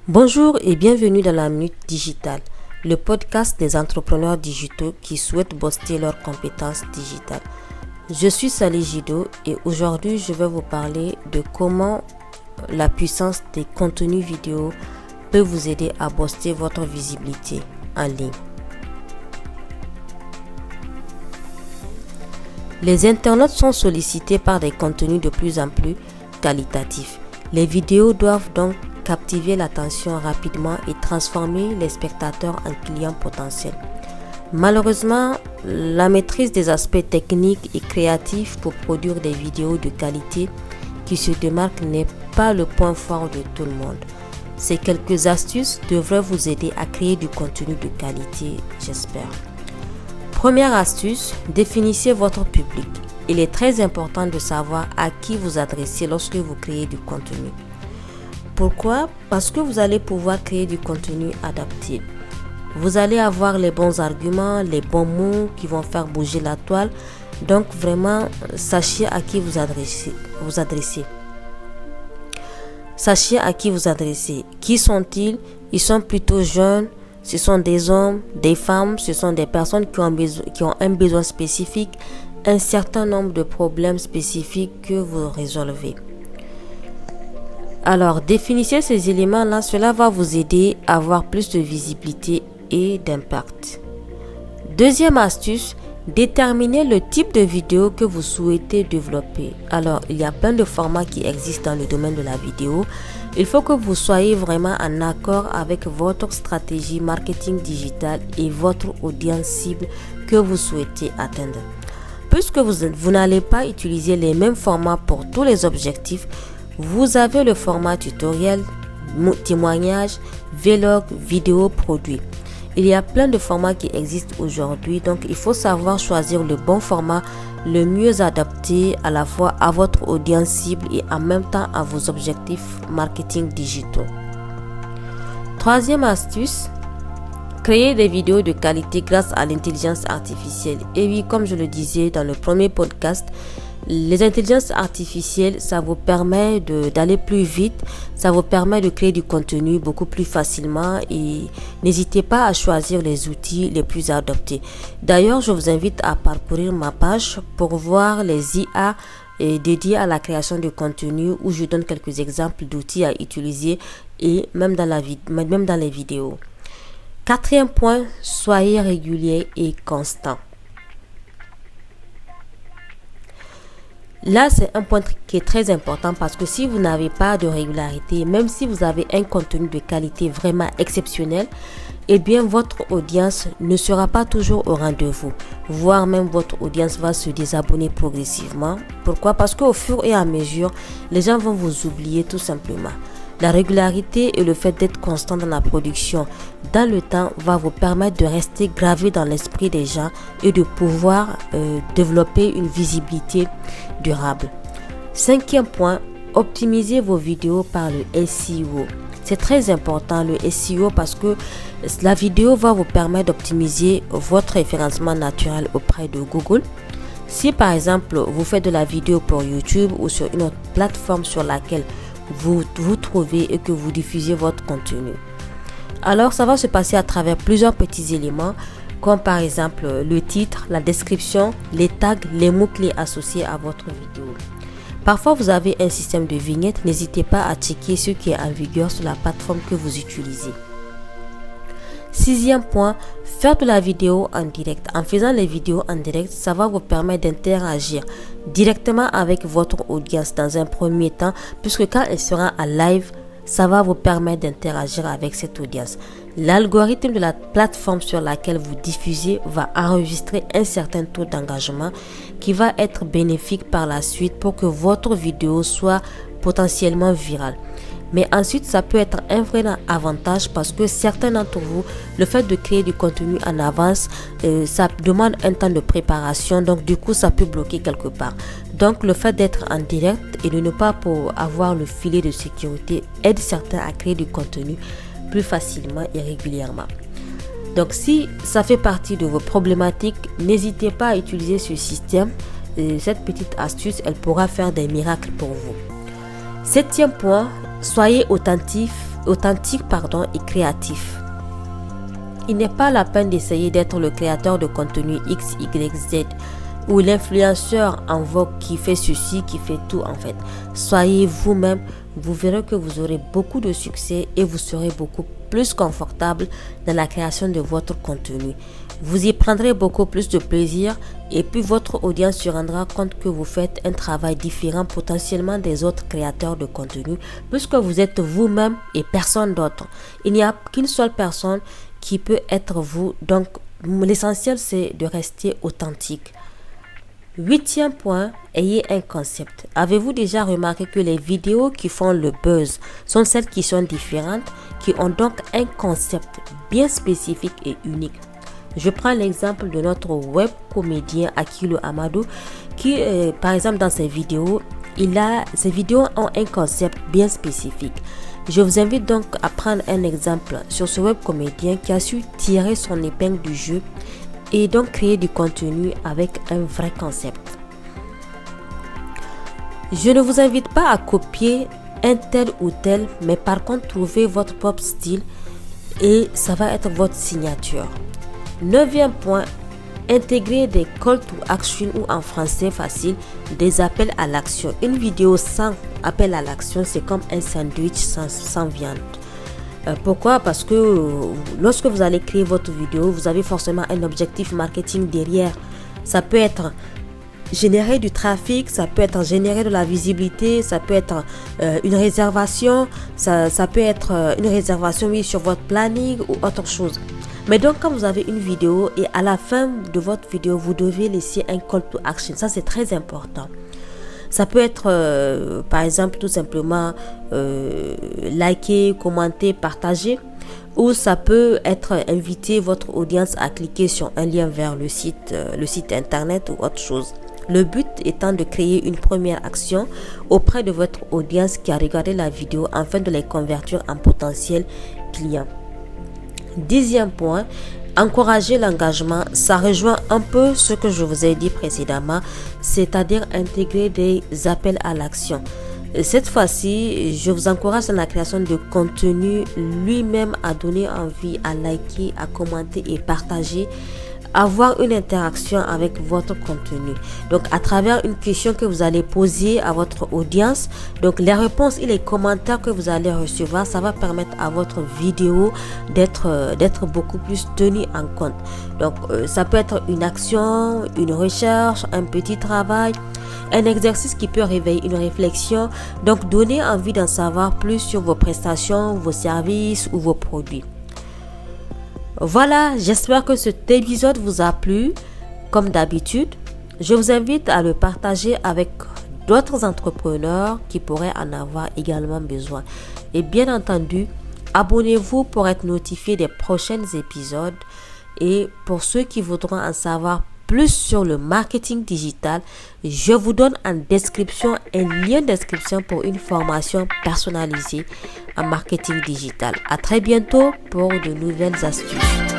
Bonjour et bienvenue dans la Minute Digitale, le podcast des entrepreneurs digitaux qui souhaitent booster leurs compétences digitales. Je suis Sally Gido et aujourd'hui je vais vous parler de comment la puissance des contenus vidéo peut vous aider à booster votre visibilité en ligne. Les internautes sont sollicités par des contenus de plus en plus qualitatifs. Les vidéos doivent donc captiver l'attention rapidement et transformer les spectateurs en clients potentiels. Malheureusement, la maîtrise des aspects techniques et créatifs pour produire des vidéos de qualité qui se démarquent n'est pas le point fort de tout le monde. Ces quelques astuces devraient vous aider à créer du contenu de qualité, j'espère. Première astuce, définissez votre public. Il est très important de savoir à qui vous adressez lorsque vous créez du contenu. Pourquoi? Parce que vous allez pouvoir créer du contenu adapté. Vous allez avoir les bons arguments, les bons mots qui vont faire bouger la toile. Donc vraiment, sachez à qui vous adressez. Sachez à qui vous adressez. Qui sont-ils? Ils sont plutôt jeunes. Ce sont des hommes, des femmes. Ce sont des personnes qui ont un besoin spécifique, un certain nombre de problèmes spécifiques que vous résolvez. Alors, définissez ces éléments-là, cela va vous aider à avoir plus de visibilité et d'impact. Deuxième astuce, déterminez le type de vidéo que vous souhaitez développer. Alors, il y a plein de formats qui existent dans le domaine de la vidéo. Il faut que vous soyez vraiment en accord avec votre stratégie marketing digital et votre audience cible que vous souhaitez atteindre. Puisque vous n'allez pas utiliser les mêmes formats pour tous les objectifs, vous avez le format tutoriel, témoignage, vlog, vidéo, produit. Il y a plein de formats qui existent aujourd'hui, donc il faut savoir choisir le bon format, le mieux adapté à la fois à votre audience cible et en même temps à vos objectifs marketing digitaux. Troisième astuce, créer des vidéos de qualité grâce à l'intelligence artificielle. Et oui, comme je le disais dans le premier podcast, les intelligences artificielles, ça vous permet d'aller plus vite, ça vous permet de créer du contenu beaucoup plus facilement et n'hésitez pas à choisir les outils les plus adaptés. D'ailleurs, je vous invite à parcourir ma page pour voir les IA dédiés à la création de contenu où je donne quelques exemples d'outils à utiliser et même dans les vidéos. Quatrième point, soyez régulier et constant. Là, c'est un point qui est très important parce que si vous n'avez pas de régularité, même si vous avez un contenu de qualité vraiment exceptionnel, eh bien, votre audience ne sera pas toujours au rendez-vous, voire même votre audience va se désabonner progressivement. Pourquoi? Parce qu'au fur et à mesure, les gens vont vous oublier tout simplement. La régularité et le fait d'être constant dans la production dans le temps va vous permettre de rester gravé dans l'esprit des gens et de pouvoir développer une visibilité durable. Cinquième point, optimisez vos vidéos par le SEO. C'est très important le SEO parce que la vidéo va vous permettre d'optimiser votre référencement naturel auprès de Google. Si par exemple vous faites de la vidéo pour YouTube ou sur une autre plateforme sur laquelle vous trouvez et que vous diffusez votre contenu. Alors ça va se passer à travers plusieurs petits éléments comme par exemple le titre, la description, les tags, les mots-clés associés à votre vidéo. Parfois vous avez un système de vignettes, n'hésitez pas à checker ce qui est en vigueur sur la plateforme que vous utilisez. Sixième point, faire de la vidéo en direct. En faisant les vidéos en direct, ça va vous permettre d'interagir directement avec votre audience dans un premier temps, puisque quand elle sera en live, ça va vous permettre d'interagir avec cette audience. L'algorithme de la plateforme sur laquelle vous diffusez va enregistrer un certain taux d'engagement qui va être bénéfique par la suite pour que votre vidéo soit potentiellement virale. Mais ensuite, ça peut être un vrai avantage parce que certains d'entre vous, le fait de créer du contenu en avance, ça demande un temps de préparation. Donc, du coup, ça peut bloquer quelque part. Donc, le fait d'être en direct et de ne pas avoir le filet de sécurité aide certains à créer du contenu plus facilement et régulièrement. Donc, si ça fait partie de vos problématiques, n'hésitez pas à utiliser ce système. Cette petite astuce, elle pourra faire des miracles pour vous. Septième point, soyez authentique et créatif. Il n'est pas la peine d'essayer d'être le créateur de contenu X, Y, Z ou l'influenceur en vogue qui fait ceci, qui fait tout en fait. Soyez vous-même, vous verrez que vous aurez beaucoup de succès et vous serez beaucoup plus confortable dans la création de votre contenu. Vous y prendrez beaucoup plus de plaisir et puis votre audience se rendra compte que vous faites un travail différent potentiellement des autres créateurs de contenu puisque vous êtes vous-même et personne d'autre. Il n'y a qu'une seule personne qui peut être vous, donc l'essentiel c'est de rester authentique. 8e point, ayez un concept. Avez-vous déjà remarqué que les vidéos qui font le buzz sont celles qui sont différentes, qui ont donc un concept bien spécifique et unique? Je prends l'exemple de notre web comédien Akilo Amadou qui, par exemple, dans ses vidéos ont un concept bien spécifique. Je vous invite donc à prendre un exemple sur ce web comédien qui a su tirer son épingle du jeu et donc créer du contenu avec un vrai concept. Je ne vous invite pas à copier un tel ou tel, mais par contre trouver votre propre style et ça va être votre signature. 9e point, intégrer des call to action ou en français facile, des appels à l'action. Une vidéo sans appel à l'action, c'est comme un sandwich sans viande. Pourquoi? Parce que lorsque vous allez créer votre vidéo, vous avez forcément un objectif marketing derrière. Ça peut être générer du trafic, ça peut être générer de la visibilité, ça peut être une réservation, ça peut être une réservation sur votre planning ou autre chose. Mais donc quand vous avez une vidéo et à la fin de votre vidéo, vous devez laisser un call to action. Ça c'est très important. Ça peut être, par exemple, tout simplement liker, commenter, partager. Ou ça peut être inviter votre audience à cliquer sur un lien vers le site internet ou autre chose. Le but étant de créer une première action auprès de votre audience qui a regardé la vidéo afin de les convertir en potentiels clients. 10e point, encourager l'engagement. Ça rejoint un peu ce que je vous ai dit précédemment, c'est-à-dire intégrer des appels à l'action. Cette fois-ci, je vous encourage dans la création de contenu lui-même à donner envie, à liker, à commenter et partager, avoir une interaction avec votre contenu. Donc à travers une question que vous allez poser à votre audience, donc les réponses et les commentaires que vous allez recevoir, ça va permettre à votre vidéo d'être beaucoup plus tenue en compte. Donc ça peut être une action, une recherche, un petit travail, un exercice qui peut réveiller une réflexion, donc donner envie d'en savoir plus sur vos prestations, vos services ou vos produits. Voilà, j'espère que cet épisode vous a plu. Comme d'habitude, je vous invite à le partager avec d'autres entrepreneurs qui pourraient en avoir également besoin. Et bien entendu, abonnez-vous pour être notifié des prochains épisodes. Et pour ceux qui voudront en savoir plus sur le marketing digital, je vous donne en description un lien d'inscription pour une formation personnalisée en marketing digital. À très bientôt pour de nouvelles astuces.